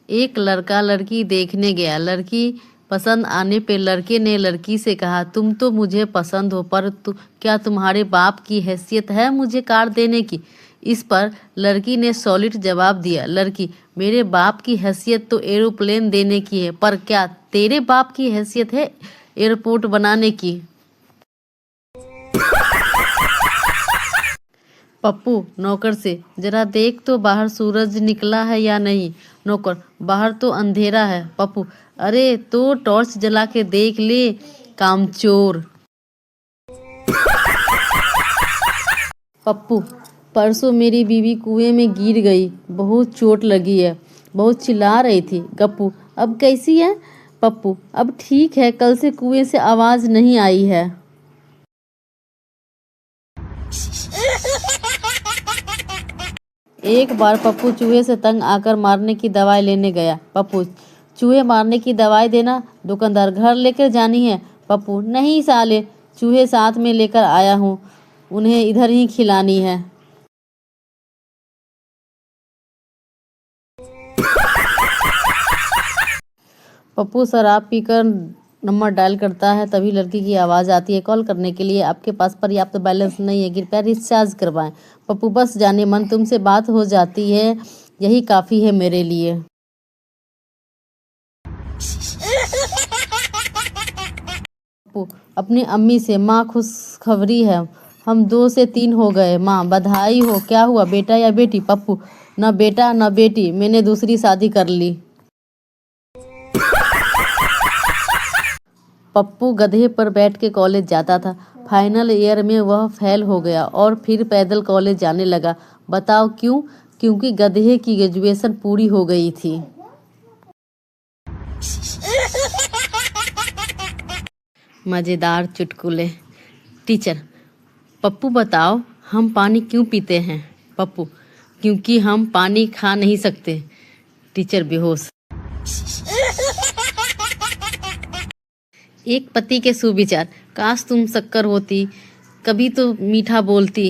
एक लड़का लड़की देखने गया। लड़की पसंद आने पे लड़के ने लड़की से कहा, तुम तो मुझे पसंद हो, पर क्या तुम्हारे बाप की हैसियत है मुझे कार देने की? इस पर लड़की ने सॉलिड जवाब दिया, लड़की, मेरे बाप की हैसियत तो एरोप्लेन देने की है, पर क्या तेरे बाप की हैसियत है एयरपोर्ट बनाने की? पप्पू नौकर से, जरा देख तो बाहर सूरज निकला है या नहीं। नौकर, बाहर तो अंधेरा है। पप्पू, अरे तो टॉर्च जला के देख ले कामचोर। पप्पू, परसों मेरी बीवी कुएं में गिर गई, बहुत चोट लगी है, बहुत चिल्ला रही थी। गप्पू, अब कैसी है? पप्पू, अब ठीक है, कल से कुएं से आवाज नहीं आई है। एक बार पप्पू चूहे से तंग आकर मारने की दवाई लेने गया। पप्पू, चूहे मारने की दवाई देना। दुकानदार, घर लेकर जानी है। पप्पू, नहीं साले, चूहे साथ में लेकर आया हूँ, उन्हें इधर ही खिलानी है। पप्पू शराब पीकर नंबर डायल करता है, तभी लड़की की आवाज़ आती है, कॉल करने के लिए आपके पास पर्याप्त बैलेंस नहीं है, कृपया रिचार्ज करवाएं। पप्पू, बस जाने मन, तुमसे बात हो जाती है, यही काफ़ी है मेरे लिए। पप्पू अपनी अम्मी से, माँ खुशखबरी है, हम 2 से 3 हो गए। माँ, बधाई हो। क्या हुआ, बेटा या बेटी? पप्पू, न बेटा न बेटी, मैंने दूसरी शादी कर ली। पप्पू गधे पर बैठ के कॉलेज जाता था। फाइनल ईयर में वह फेल हो गया और फिर पैदल कॉलेज जाने लगा। बताओ क्यों? क्योंकि गधे की ग्रेजुएशन पूरी हो गई थी। मज़ेदार चुटकुले। टीचर, पप्पू बताओ हम पानी क्यों पीते हैं? पप्पू, क्योंकि हम पानी खा नहीं सकते। टीचर बेहोश। एक पति के सुविचार, काश तुम शक्कर होती, कभी तो मीठा बोलती।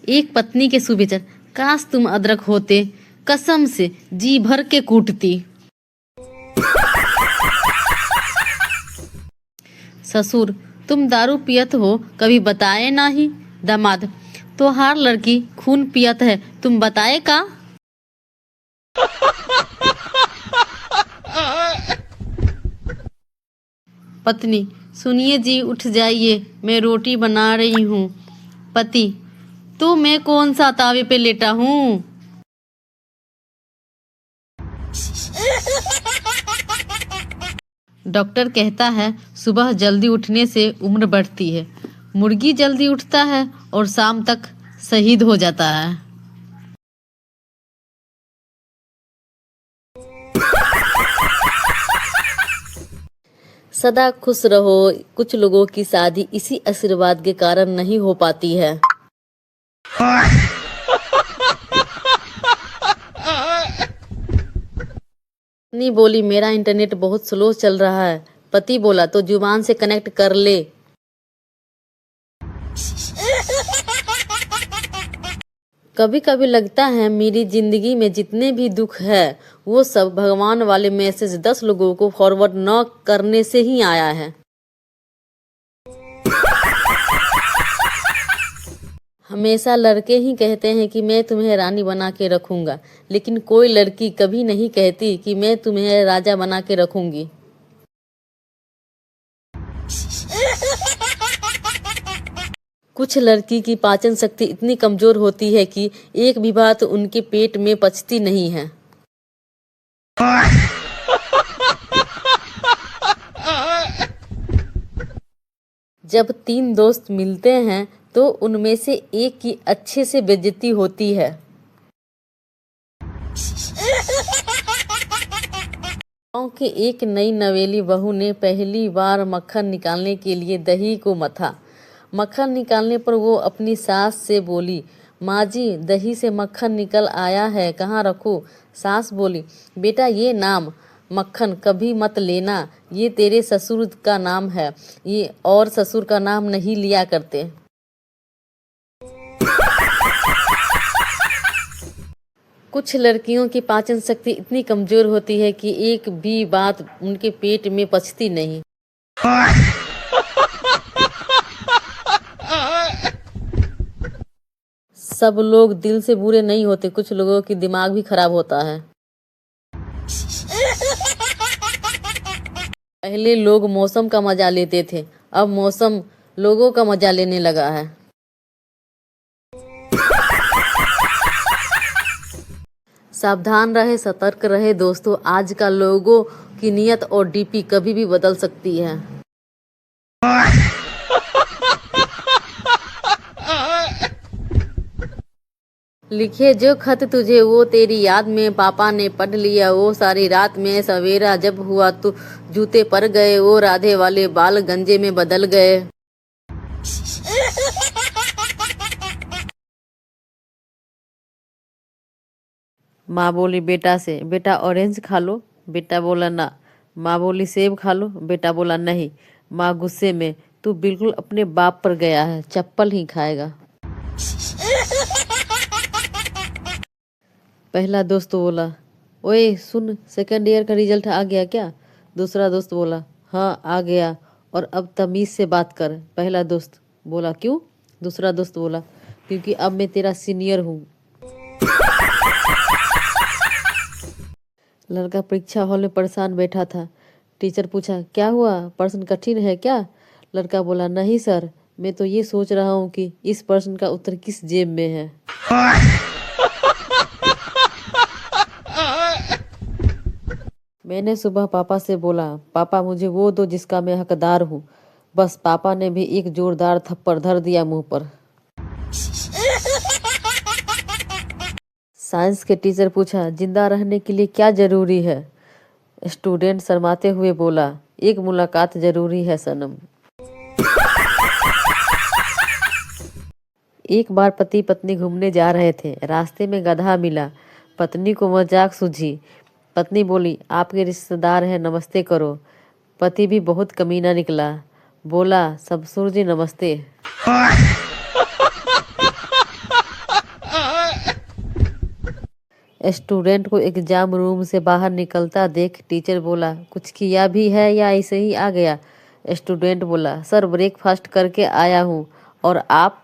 एक पत्नी के सुविचार, काश तुम अदरक होते, कसम से जी भर के कूटती। ससुर, तुम दारू पियत हो, कभी बताए नहीं। दामाद, तो हर लड़की खून पियत है, तुम बताए का? पत्नी, सुनिए जी, उठ जाइए, मैं रोटी बना रही हूँ। पति, तो मैं कौन सा तावे पे लेटा हूँ? डॉक्टर कहता है सुबह जल्दी उठने से उम्र बढ़ती है। मुर्गी जल्दी उठता है और शाम तक शहीद हो जाता है। सदा खुश रहो। कुछ लोगों की शादी इसी आशीर्वाद के कारण नहीं हो पाती है। पत्नी बोली, मेरा इंटरनेट बहुत स्लो चल रहा है। पति बोला, तो जुबान से कनेक्ट कर ले। कभी कभी लगता है मेरी जिंदगी में जितने भी दुख है वो सब भगवान वाले मैसेज 10 लोगों को फॉरवर्ड न करने से ही आया है। हमेशा लड़के ही कहते हैं कि मैं तुम्हें रानी बना के रखूंगा, लेकिन कोई लड़की कभी नहीं कहती कि मैं तुम्हें राजा बना के रखूंगी। कुछ लड़की की पाचन शक्ति इतनी कमजोर होती है कि एक भी बात उनके पेट में पचती नहीं है। जब 3 दोस्त मिलते हैं तो उनमें से एक की अच्छे से बेइज्जती होती है। गांव के एक नई नवेली बहू ने पहली बार मक्खन निकालने के लिए दही को मथा। मक्खन निकालने पर वो अपनी सास से बोली, माँ जी, दही से मक्खन निकल आया है, कहाँ रखूं? सास बोली, बेटा ये नाम मक्खन कभी मत लेना, ये तेरे ससुर का नाम है, ये और ससुर का नाम नहीं लिया करते। कुछ लड़कियों की पाचन शक्ति इतनी कमजोर होती है कि एक भी बात उनके पेट में पचती नहीं। सब लोग दिल से बुरे नहीं होते, कुछ लोगों की दिमाग भी खराब होता है। पहले लोग मौसम का मजा लेते थे, अब मौसम लोगों का मजा लेने लगा है। सावधान रहे, सतर्क रहे दोस्तों, आजकल लोगों की नीयत और डीपी कभी भी बदल सकती है। लिखे जो खत तुझे वो तेरी याद में, पापा ने पढ़ लिया वो सारी रात में, सवेरा जब हुआ तो जूते पर गए, वो राधे वाले बाल गंजे में बदल गए। माँ बोली बेटा से, बेटा ऑरेंज खा लो। बेटा बोला ना। माँ बोली सेब खा लो। बेटा बोला नहीं। माँ गुस्से में, तू बिल्कुल अपने बाप पर गया है, चप्पल ही खाएगा। पहला दोस्त बोला, ओए सुन, सेकंड ईयर का रिजल्ट आ गया क्या? दूसरा दोस्त बोला, हाँ आ गया, और अब तमीज से बात कर। पहला दोस्त बोला, क्यों? दूसरा दोस्त बोला, क्योंकि अब मैं तेरा सीनियर हूँ। लड़का परीक्षा हॉल में परेशान बैठा था। टीचर पूछा, क्या हुआ, प्रश्न कठिन है क्या? लड़का बोला, नहीं सर, मैं तो ये सोच रहा हूँ कि इस प्रश्न का उत्तर किस जेब में है। मैंने सुबह पापा से बोला, पापा मुझे वो दो जिसका मैं हकदार हूँ। बस पापा ने भी एक जोरदार थप्पड़ धर दिया मुंह पर। साइंस के टीचर पूछा, जिंदा रहने के लिए क्या जरूरी है? स्टूडेंट शर्माते हुए बोला, एक मुलाकात जरूरी है सनम। एक बार पति पत्नी घूमने जा रहे थे, रास्ते में गधा मिला। पत्नी को मजाक सूझी। पत्नी बोली, आपके रिश्तेदार हैं, नमस्ते करो। पति भी बहुत कमीना निकला, बोला, ससुर जी नमस्ते। स्टूडेंट को एग्जाम रूम से बाहर निकलता देख टीचर बोला, कुछ किया भी है या ऐसे ही आ गया? स्टूडेंट बोला, सर ब्रेकफास्ट करके आया हूँ, और आप?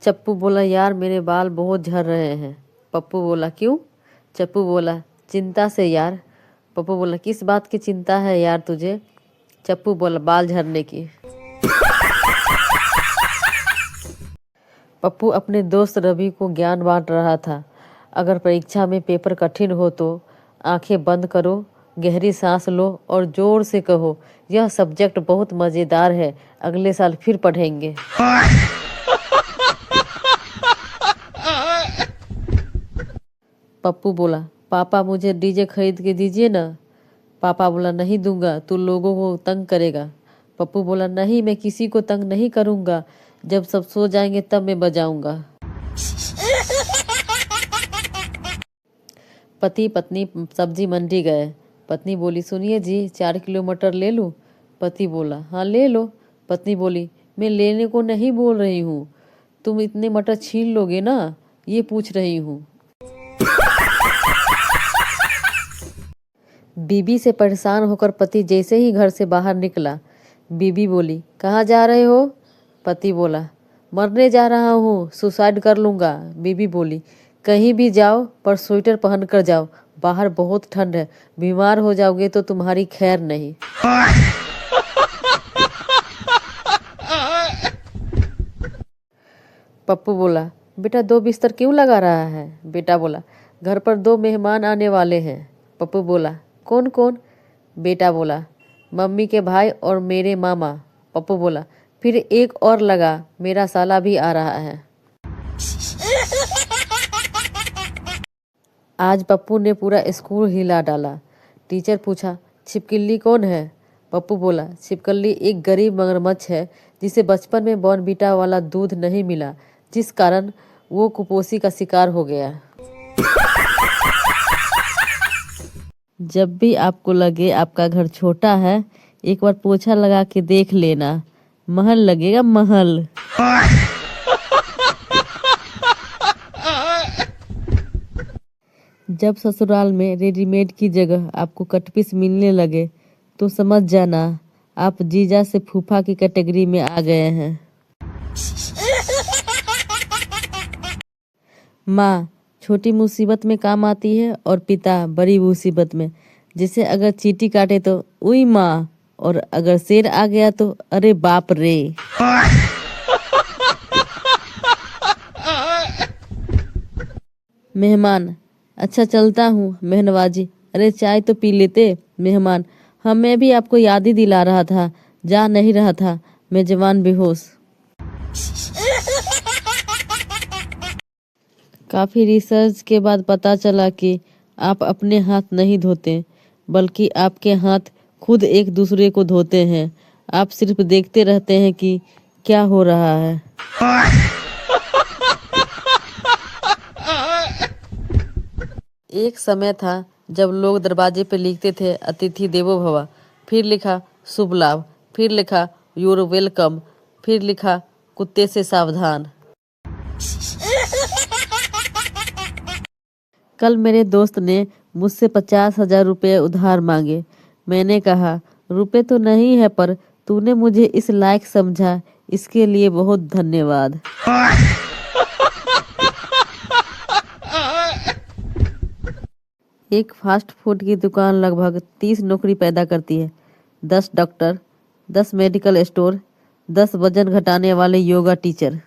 चप्पू बोला, यार मेरे बाल बहुत झड़ रहे हैं। पप्पू बोला, क्यों? चप्पू बोला, चिंता से यार। पप्पू बोला, किस बात की चिंता है यार तुझे? चप्पू बोला, बाल झड़ने की। पप्पू अपने दोस्त रवि को ज्ञान बांट रहा था। अगर परीक्षा में पेपर कठिन हो तो आंखें बंद करो, गहरी सांस लो और जोर से कहो, यह सब्जेक्ट बहुत मज़ेदार है, अगले साल फिर पढ़ेंगे। पप्पू बोला, पापा मुझे डीजे खरीद के दीजिए ना। पापा बोला, नहीं दूंगा, तू लोगों को तंग करेगा। पप्पू बोला, नहीं, मैं किसी को तंग नहीं करूंगा, जब सब सो जाएंगे तब मैं बजाऊंगा। पति पत्नी सब्जी मंडी गए। पत्नी बोली, सुनिए जी, 4 किलो मटर ले लूं? पति बोला, हाँ ले लो। पत्नी बोली, मैं लेने को नहीं बोल रही हूँ, तुम इतने मटर छील लोगे ना, ये पूछ रही हूँ। बीबी से परेशान होकर पति जैसे ही घर से बाहर निकला, बीबी बोली, कहाँ जा रहे हो? पति बोला, मरने जा रहा हूँ, सुसाइड कर लूँगा। बीबी बोली, कहीं भी जाओ पर स्वेटर पहन कर जाओ, बाहर बहुत ठंड है, बीमार हो जाओगे तो तुम्हारी खैर नहीं। पप्पू बोला, बेटा 2 बिस्तर क्यों लगा रहा है? बेटा बोला, घर पर 2 मेहमान आने वाले हैं। पप्पू बोला, कौन कौन? बेटा बोला, मम्मी के भाई और मेरे मामा। पप्पू बोला, फिर एक और लगा, मेरा साला भी आ रहा है। आज पप्पू ने पूरा स्कूल हिला डाला। टीचर पूछा, छिपकली कौन है? पप्पू बोला, छिपकली एक गरीब मगरमच्छ है जिसे बचपन में बॉर्नवीटा वाला दूध नहीं मिला, जिस कारण वो कुपोषी का शिकार हो गया। जब भी आपको लगे आपका घर छोटा है, एक बार पोछा लगा के देख लेना, महल लगेगा, महल। जब ससुराल में रेडीमेड की जगह आपको कटपीस मिलने लगे तो समझ जाना आप जीजा से फूफा की कैटेगरी में आ गए हैं। माँ छोटी मुसीबत में काम आती है और पिता बड़ी मुसीबत में। जैसे अगर चींटी काटे तो उई माँ, और अगर शेर आ गया तो अरे बाप रे। मेहमान अच्छा चलता हूँ मेहनवाजी। अरे चाय तो पी लेते। मेहमान हाँ मैं भी आपको याद ही दिला रहा था, जा नहीं रहा था मेजबान बेहोश। काफ़ी रिसर्च के बाद पता चला कि आप अपने हाथ नहीं धोते बल्कि आपके हाथ खुद एक दूसरे को धोते हैं। आप सिर्फ देखते रहते हैं कि क्या हो रहा है। एक समय था जब लोग दरवाजे पे लिखते थे अतिथि देवो भव, फिर लिखा शुभ लाभ, फिर लिखा यूर वेलकम, फिर लिखा कुत्ते से सावधान। कल मेरे दोस्त ने मुझसे 50,000 रुपये उधार मांगे। मैंने कहा रुपए तो नहीं है पर तूने मुझे इस लायक समझा, इसके लिए बहुत धन्यवाद। एक फास्ट फूड की दुकान लगभग 30 नौकरी पैदा करती है। 10 डॉक्टर, 10 मेडिकल स्टोर, 10 वजन घटाने वाले योगा टीचर।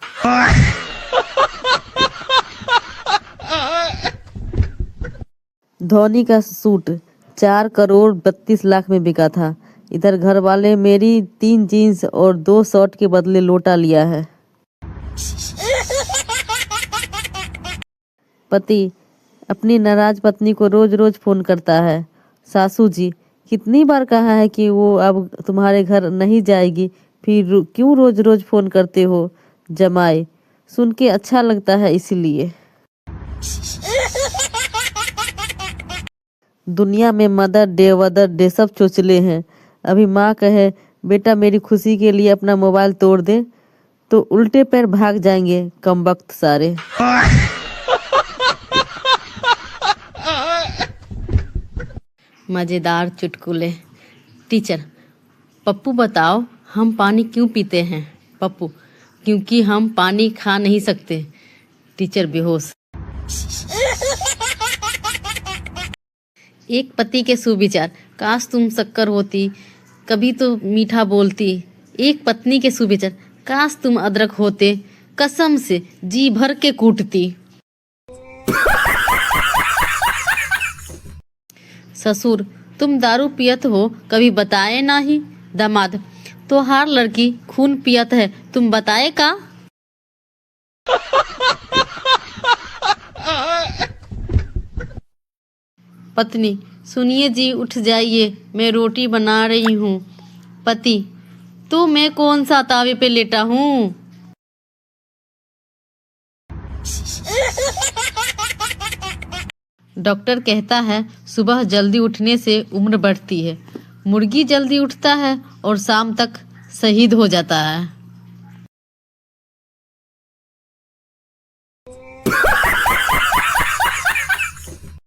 धोनी का सूट 4 करोड़ 32 लाख में बिका था। इधर घर वाले मेरी 3 जीन्स और 2 शर्ट के बदले लोटा लिया है। पति अपनी नाराज पत्नी को रोज रोज फोन करता है। सासू जी कितनी बार कहा है कि वो अब तुम्हारे घर नहीं जाएगी, फिर क्यों रोज रोज फोन करते हो। जमाई सुन के अच्छा लगता है इसीलिए। दुनिया में मदर डे वदर डे सब चोचले हैं। अभी माँ कहे बेटा मेरी खुशी के लिए अपना मोबाइल तोड़ दे तो उल्टे पैर भाग जाएंगे कमबख्त सारे। मज़ेदार चुटकुले। टीचर पप्पू बताओ हम पानी क्यों पीते हैं। पप्पू क्योंकि हम पानी खा नहीं सकते। टीचर बेहोश। एक पति के सुविचार, काश तुम शक्कर होती कभी तो मीठा बोलती। एक पत्नी के सुविचार, काश तुम अदरक होते कसम से जी भर के कूटती। ससुर तुम दारू पियत हो कभी बताए नाही। दामाद तो हर लड़की खून पियत है तुम बताए का। पत्नी सुनिए जी उठ जाइए मैं रोटी बना रही हूँ। पति तो मैं कौन सा तावे पे लेटा हूँ। डॉक्टर कहता है सुबह जल्दी उठने से उम्र बढ़ती है। मुर्गी जल्दी उठता है और शाम तक शहीद हो जाता है।